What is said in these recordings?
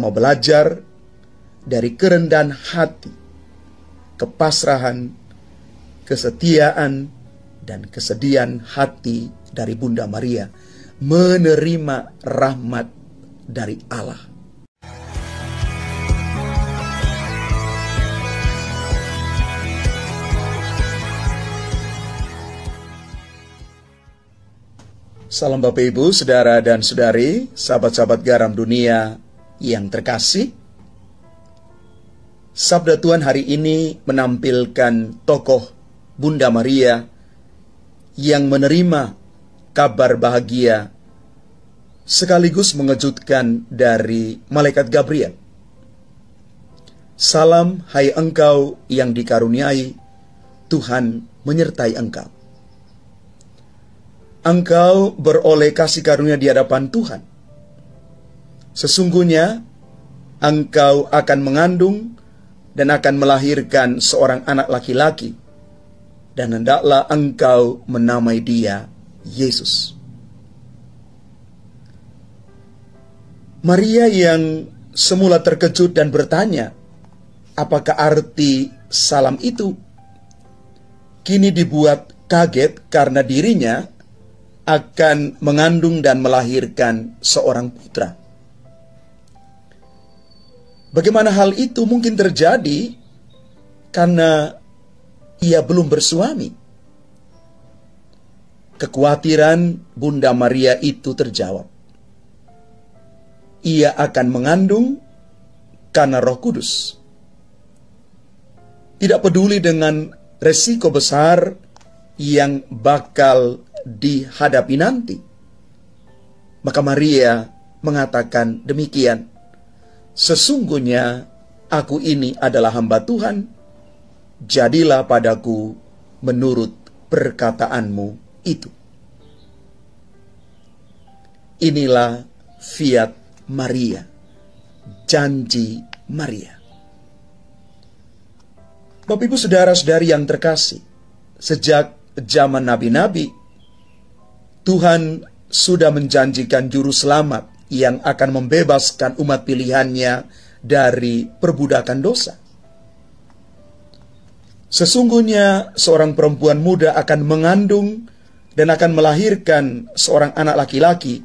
mau belajar dari kerendahan hati, kepasrahan, kesetiaan, dan kesedihan hati dari Bunda Maria menerima rahmat dari Allah. Salam Bapak Ibu, Saudara dan Saudari, sahabat-sahabat garam dunia yang terkasih. Sabda Tuhan hari ini menampilkan tokoh Bunda Maria yang menerima kabar bahagia sekaligus mengejutkan dari malaikat Gabriel. Salam, hai engkau yang dikaruniai, Tuhan menyertai engkau. Engkau beroleh kasih karunia di hadapan Tuhan. Sesungguhnya engkau akan mengandung dan akan melahirkan seorang anak laki-laki, dan hendaklah engkau menamai dia Yesus. Maria yang semula terkejut dan bertanya, apakah arti salam itu? Kini dibuat kaget karena dirinya akan mengandung dan melahirkan seorang putra. Bagaimana hal itu mungkin terjadi karena ia belum bersuami? Kekhawatiran Bunda Maria itu terjawab. Ia akan mengandung karena Roh Kudus. Tidak peduli dengan resiko besar yang bakal dihadapi nanti. Maka Maria mengatakan demikian, sesungguhnya aku ini adalah hamba Tuhan, jadilah padaku menurut perkataanmu itu. Inilah fiat Maria, janji Maria. Bapak Ibu saudara-saudari yang terkasih, sejak zaman nabi-nabi, Tuhan sudah menjanjikan juru selamat yang akan membebaskan umat pilihannya dari perbudakan dosa. Sesungguhnya seorang perempuan muda akan mengandung dan akan melahirkan seorang anak laki-laki,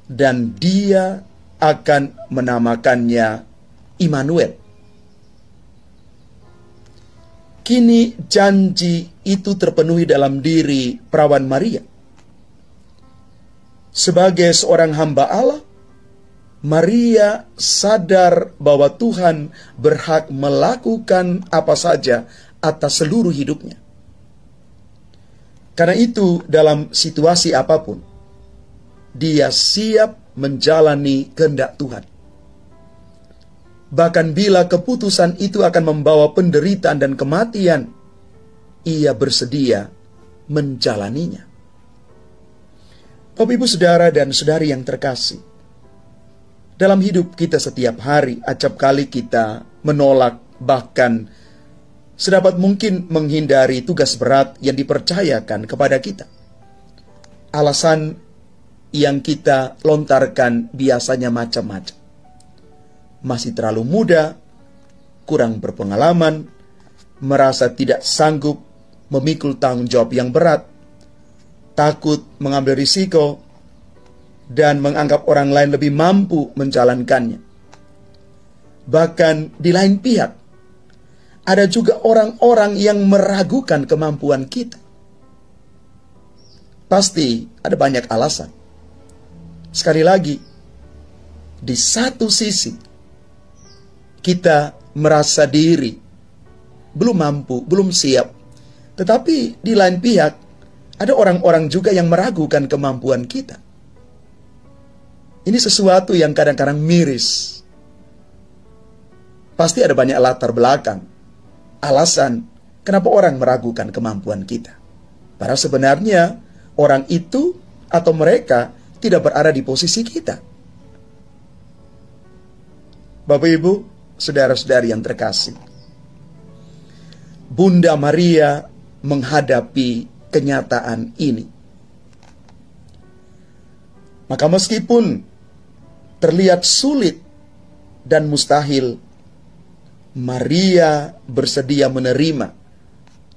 dan dia akan menamakannya Immanuel. Kini janji itu terpenuhi dalam diri perawan Maria. Sebagai seorang hamba Allah, Maria sadar bahwa Tuhan berhak melakukan apa saja atas seluruh hidupnya. Karena itu, dalam situasi apapun, dia siap menjalani kehendak Tuhan. Bahkan bila keputusan itu akan membawa penderitaan dan kematian, ia bersedia menjalaninya. Bapak Ibu saudara dan saudari yang terkasih, dalam hidup kita setiap hari, acap kali kita menolak, bahkan sedapat mungkin menghindari tugas berat yang dipercayakan kepada kita. Alasan yang kita lontarkan biasanya macam-macam. Masih terlalu muda, kurang berpengalaman, merasa tidak sanggup memikul tanggung jawab yang berat, takut mengambil risiko, dan menganggap orang lain lebih mampu menjalankannya. Bahkan di lain pihak, ada juga orang-orang yang meragukan kemampuan kita. Pasti ada banyak alasan. Sekali lagi, di satu sisi, kita merasa diri belum mampu, belum siap. Tetapi di lain pihak, ada orang-orang juga yang meragukan kemampuan kita. Ini sesuatu yang kadang-kadang miris. Pasti ada banyak latar belakang, alasan kenapa orang meragukan kemampuan kita. Padahal sebenarnya orang itu atau mereka tidak berada di posisi kita. Bapak Ibu, saudara-saudari yang terkasih, Bunda Maria menghadapi kenyataan ini. Maka meskipun terlihat sulit dan mustahil, Maria bersedia menerima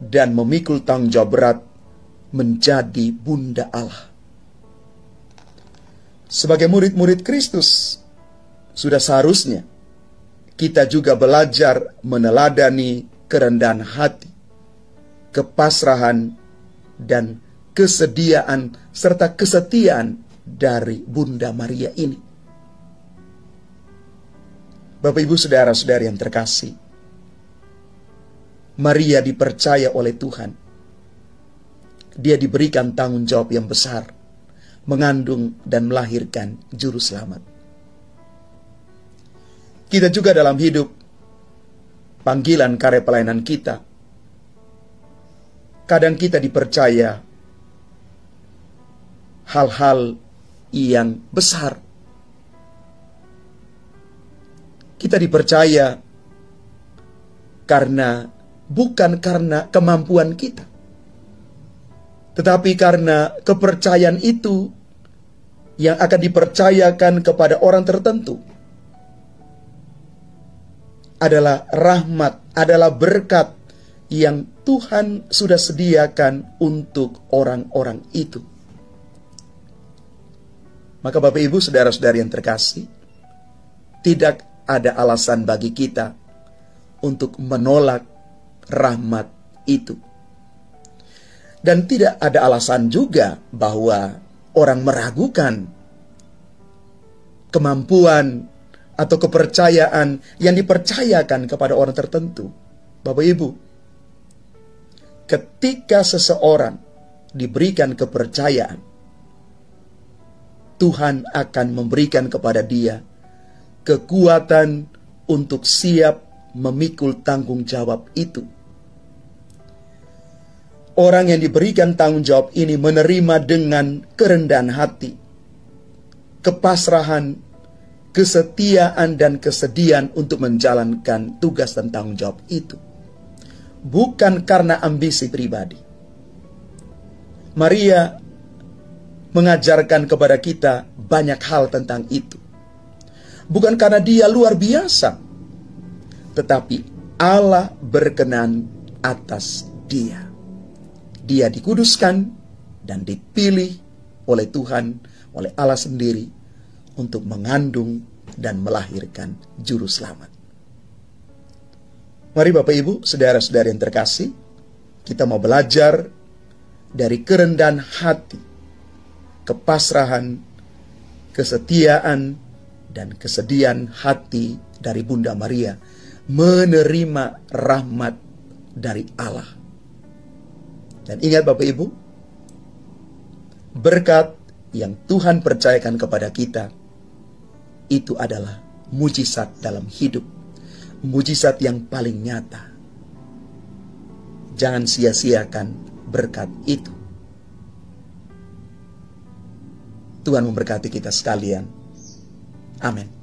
dan memikul tanggung jawab berat menjadi Bunda Allah. Sebagai murid-murid Kristus, sudah seharusnya kita juga belajar meneladani kerendahan hati, kepasrahan, dan kesediaan serta kesetiaan dari Bunda Maria ini. Bapak, Ibu, saudara-saudari yang terkasih, Maria dipercaya oleh Tuhan. Dia diberikan tanggung jawab yang besar, mengandung dan melahirkan juru selamat. Kita juga dalam hidup, panggilan karya pelayanan kita, kadang kita dipercaya hal-hal yang besar. Kita dipercaya bukan karena kemampuan kita, tetapi karena kepercayaan itu yang akan dipercayakan kepada orang tertentu adalah rahmat, adalah berkat yang Tuhan sudah sediakan untuk orang-orang itu. Maka Bapak, Ibu, saudara-saudari yang terkasih, tidak ada alasan bagi kita untuk menolak rahmat itu. Dan tidak ada alasan juga bahwa orang meragukan kemampuan atau kepercayaan yang dipercayakan kepada orang tertentu. Bapak, Ibu, ketika seseorang diberikan kepercayaan, Tuhan akan memberikan kepada dia kekuatan untuk siap memikul tanggung jawab itu. Orang yang diberikan tanggung jawab ini menerima dengan kerendahan hati, kepasrahan, kesetiaan, dan kesediaan untuk menjalankan tugas dan tanggung jawab itu. Bukan karena ambisi pribadi. Maria mengajarkan kepada kita banyak hal tentang itu. Bukan karena dia luar biasa, tetapi Allah berkenan atas dia. Dia dikuduskan dan dipilih oleh Tuhan, oleh Allah sendiri, untuk mengandung dan melahirkan juru selamat. Mari Bapak, Ibu, saudara-saudari yang terkasih, kita mau belajar dari kerendahan hati, kepasrahan, kesetiaan, dan kesediaan hati dari Bunda Maria menerima rahmat dari Allah. Dan ingat Bapak, Ibu, berkat yang Tuhan percayakan kepada kita itu adalah mujizat dalam hidup, mujizat yang paling nyata. Jangan sia-siakan berkat itu. Tuhan memberkati kita sekalian. Amin.